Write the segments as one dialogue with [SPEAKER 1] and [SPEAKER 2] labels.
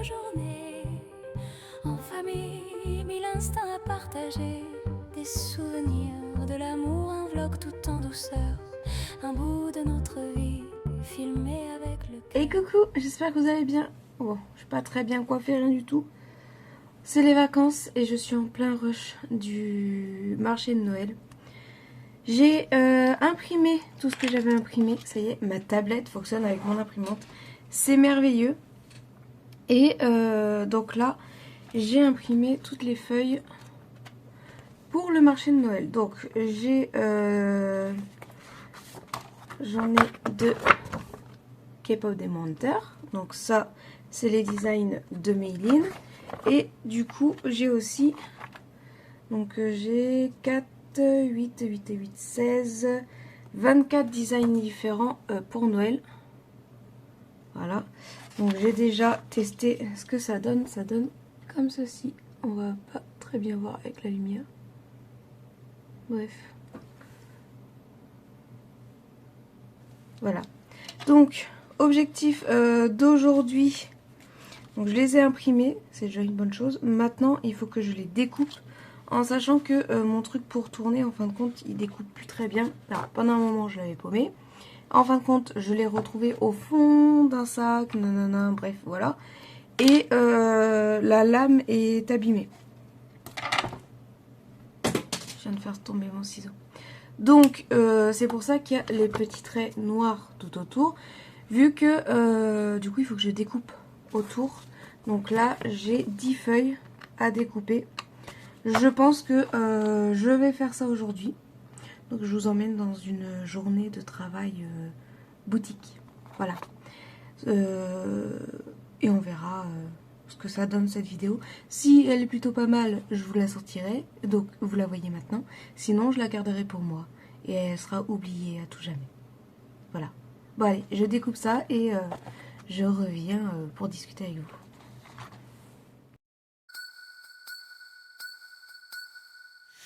[SPEAKER 1] nos journées en famille, mille instants à partager, des souvenirs de l'amour, un vlog tout en douceur, un bout de notre vie filmé avec le cœur.
[SPEAKER 2] Et coucou, j'espère que vous allez bien. Bon, je suis pas très bien coiffée, rien du tout. C'est les vacances et je suis en plein rush du marché de Noël. J'ai imprimé tout ce que j'avais imprimé. Ça y est, ma tablette fonctionne avec mon imprimante. C'est merveilleux. Et donc là, j'ai imprimé toutes les feuilles pour le marché de Noël. Donc j'en ai deux K-pop Demon Hunter. Donc ça, c'est les designs de Maylin. Et du coup, j'ai aussi, donc j'ai 4, 8, 8 et 8, 16, 24 designs différents pour Noël. Voilà. Donc j'ai déjà testé ce que ça donne. Ça donne comme ceci. On va pas très bien voir avec la lumière. Bref. Voilà. Donc, objectif d'aujourd'hui. Donc je les ai imprimés, c'est déjà une bonne chose. Maintenant, il faut que je les découpe. En sachant que mon truc pour tourner, en fin de compte, il découpe plus très bien. Alors, pendant un moment, je l'avais paumé. En fin de compte, je l'ai retrouvé au fond d'un sac, nanana, bref, voilà. Et la lame est abîmée. Je viens de faire tomber mon ciseau. Donc, c'est pour ça qu'il y a les petits traits noirs tout autour. Vu que, du coup, il faut que je découpe autour. Donc là, j'ai 10 feuilles à découper. Je pense que je vais faire ça aujourd'hui. Donc, je vous emmène dans une journée de travail boutique. Voilà. Et on verra ce que ça donne cette vidéo. Si elle est plutôt pas mal, je vous la sortirai. Donc, vous la voyez maintenant. Sinon, je la garderai pour moi. Et elle sera oubliée à tout jamais. Voilà. Bon, allez, je découpe ça et je reviens pour discuter avec vous.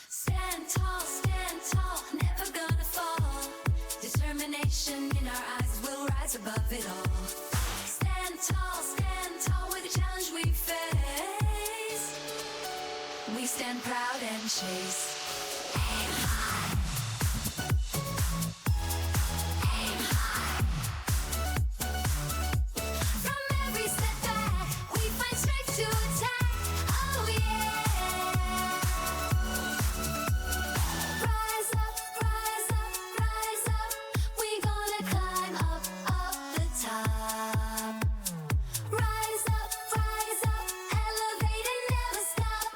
[SPEAKER 1] Stand tall, never gonna fall. Determination in our eyes, we'll rise above it all. Stand tall with the challenge we face. We stand proud and chase. Aim high. Aim high. From every setback, we find strength to attack. Oh yeah. Rise up, rise up, rise up. We gonna climb up the top. Rise up, elevate and never stop.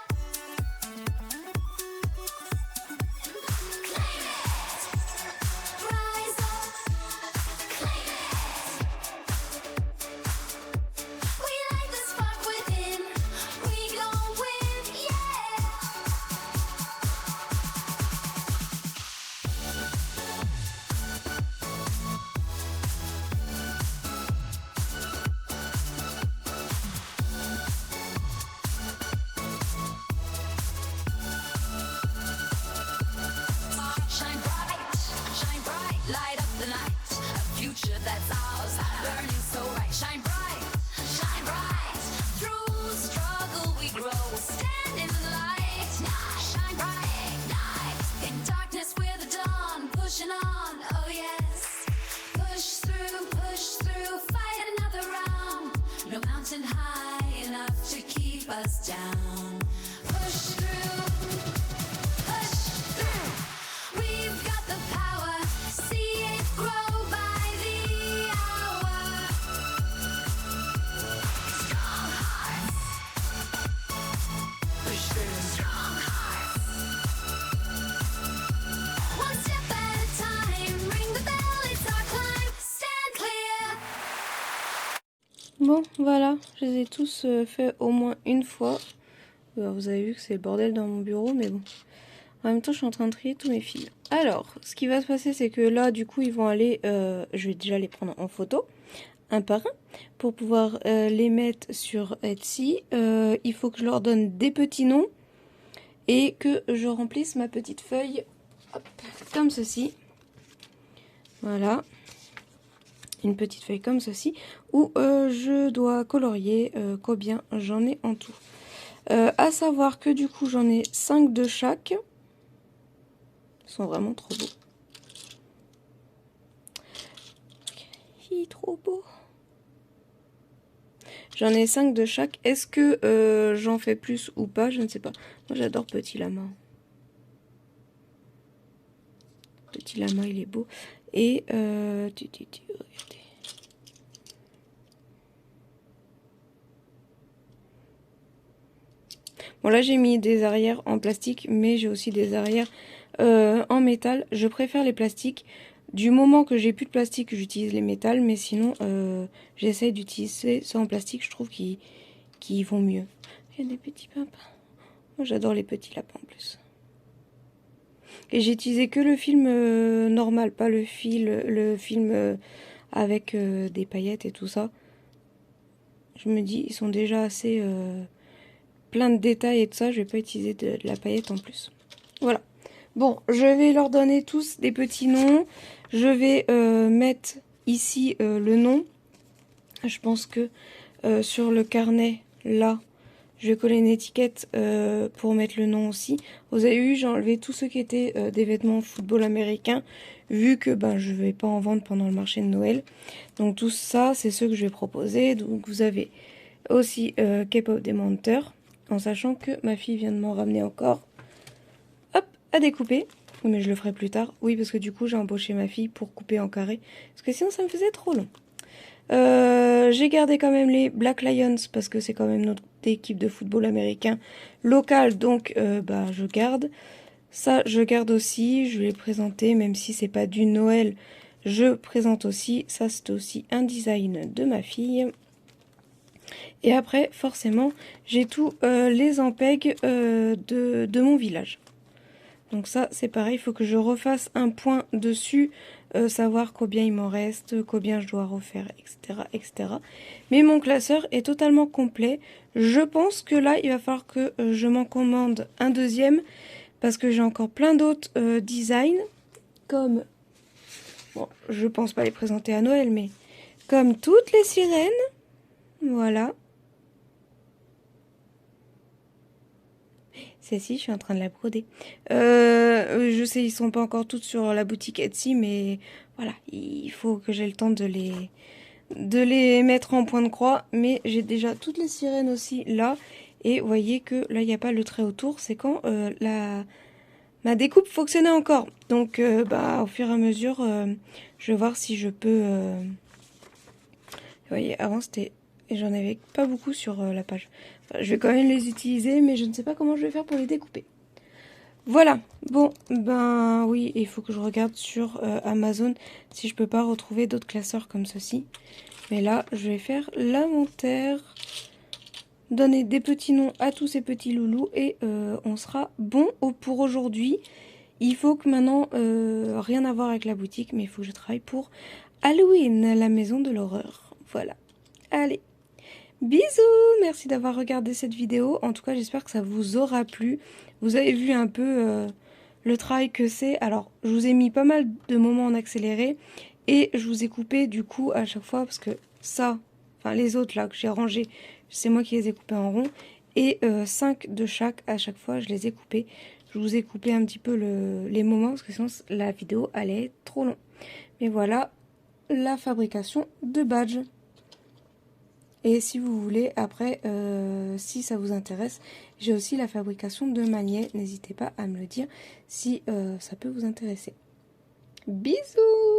[SPEAKER 1] Claim it. Rise up, claim it. We light the spark within. We gon' win, yeah. Shine bright, light up the night. A future that's ours, burning so bright. Shine bright, through struggle we grow. Stand in the light, shine bright, ignite. In darkness we're the dawn, pushing on, oh yes. Push through, fight another round. No mountain high enough to keep us down. Push through. We've got the power, see it grow by the hour. Strong hearts, push through. Strong hearts. One step at a time, ring the bell, it's our climb. Stand clear.
[SPEAKER 2] Bon, voilà, je les ai tous faits au moins une fois. Vous avez vu que c'est le bordel dans mon bureau, mais bon. En même temps, je suis en train de trier tous mes fils. Alors, ce qui va se passer, c'est que là, du coup, ils vont aller... je vais déjà les prendre en photo, un par un, pour pouvoir les mettre sur Etsy. Il faut que je leur donne des petits noms et que je remplisse ma petite feuille, hop, comme ceci. Voilà. une petite feuille comme ceci, où je dois colorier combien j'en ai en tout. À savoir que du coup j'en ai 5 de chaque. Ils sont vraiment trop beaux. Trop beau. J'en ai 5 de chaque. Est-ce que j'en fais plus ou pas? Je ne sais pas. Moi j'adore Petit Lama. Petit Lama il est beau. Et regardez. Bon là j'ai mis des arrières en plastique, mais j'ai aussi des arrières en métal. Je préfère les plastiques. Du moment que j'ai plus de plastique, j'utilise les métals, mais sinon j'essaie d'utiliser ça en plastique, je trouve qu'ils vont mieux. Il y a des petits papins. Moi j'adore les petits lapins en plus. Et j'ai utilisé que le film normal, pas le film avec des paillettes et tout ça. Je me dis, ils sont déjà assez plein de détails et tout ça, je vais pas utiliser de la paillette en plus. Voilà. Bon, je vais leur donner tous des petits noms. Je vais mettre ici le nom. Je pense que sur le carnet, là, je vais coller une étiquette pour mettre le nom aussi. Vous avez vu, j'ai enlevé tous ceux qui étaient des vêtements football américain, vu que ben, je ne vais pas en vendre pendant le marché de Noël. Donc tout ça, c'est ceux que je vais proposer. Donc vous avez aussi K-pop des menteurs, en sachant que ma fille vient de m'en ramener encore. Hop, à découper. Mais je le ferai plus tard. Oui, parce que du coup, j'ai embauché ma fille pour couper en carré. Parce que sinon, ça me faisait trop long. J'ai gardé quand même les Black Lions parce que c'est quand même notre équipe de football américain local, donc bah je garde. Ça, je garde aussi. Je vais les présenter, même si c'est pas du Noël. Je présente aussi. Ça, c'est aussi un design de ma fille. Et après, forcément, j'ai tous les empegs de mon village. Donc ça, c'est pareil, il faut que je refasse un point dessus, savoir combien il m'en reste, combien je dois refaire, etc., etc. Mais mon classeur est totalement complet. Je pense que là, il va falloir que je m'en commande un deuxième, parce que j'ai encore plein d'autres designs, comme, bon, je pense pas les présenter à Noël, mais comme toutes les sirènes, voilà. Celle-ci, je suis en train de la broder. Je sais, ils sont pas encore toutes sur la boutique Etsy, mais voilà, il faut que j'ai le temps de les mettre en point de croix. Mais j'ai déjà toutes les sirènes aussi là. Et vous voyez que là, il n'y a pas le trait autour. C'est quand ma découpe fonctionnait encore. Donc, bah, au fur et à mesure, je vais voir si je peux... Vous voyez, avant, c'était... Et j'en avais pas beaucoup sur la page. Enfin, je vais quand même les utiliser, mais je ne sais pas comment je vais faire pour les découper. Voilà. Bon, ben oui, il faut que je regarde sur Amazon si je peux pas retrouver d'autres classeurs comme ceci. Mais là, je vais faire l'inventaire, donner des petits noms à tous ces petits loulous et on sera bon pour aujourd'hui. Il faut que maintenant, rien à voir avec la boutique, mais il faut que je travaille pour Halloween, la maison de l'horreur. Voilà. Allez. Bisous, merci d'avoir regardé cette vidéo. En tout cas, j'espère que ça vous aura plu. Vous avez vu un peu le travail que c'est. Alors, je vous ai mis pas mal de moments en accéléré. Et je vous ai coupé du coup à chaque fois. Parce que ça, enfin les autres là que j'ai rangés, c'est moi qui les ai coupés en rond. Et 5 de chaque, à chaque fois, je les ai coupés. Je vous ai coupé un petit peu les moments. Parce que sinon, la vidéo allait être trop longue. Mais voilà la fabrication de badges. Et si vous voulez, après, si ça vous intéresse, j'ai aussi la fabrication de maniets. N'hésitez pas à me le dire si ça peut vous intéresser. Bisous!